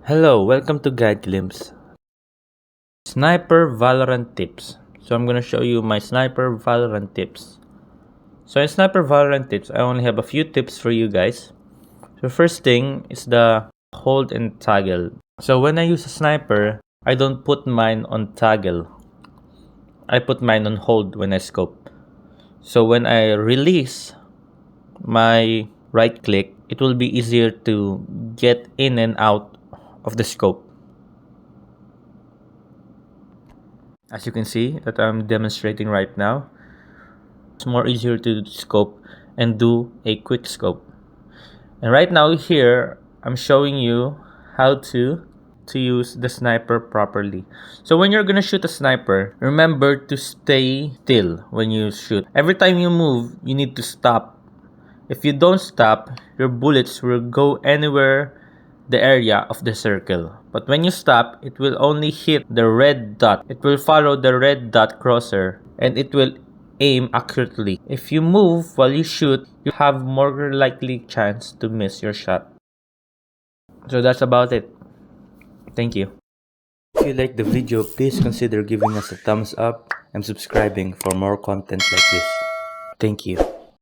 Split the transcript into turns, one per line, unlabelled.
Hello, welcome to Guide Glimpse. Sniper Valorant tips. So I'm gonna show you my Sniper Valorant tips. So in Sniper Valorant tips, I only have a few tips for you guys. So first thing is the hold and toggle. So when I use a sniper, I don't put mine on toggle. I put mine on hold when I scope. So when I release my right click, it will be easier to get in and out of the scope. As you can see that I'm demonstrating right now, it's more easier to scope and do a quick scope. And right now here, I'm showing you how to use the sniper properly. So when you're gonna shoot a sniper, remember to stay still when you shoot. Every time you move, you need to stop. If you don't stop, your bullets will go anywhere the area of the circle. But when you stop, it will only hit the red dot. It will follow the red dot crosser and it will aim accurately. If you move while you shoot, you have more likely chance to miss your shot. So that's about it. Thank you. If you like the video, please consider giving us a thumbs up and subscribing for more content like this. Thank you.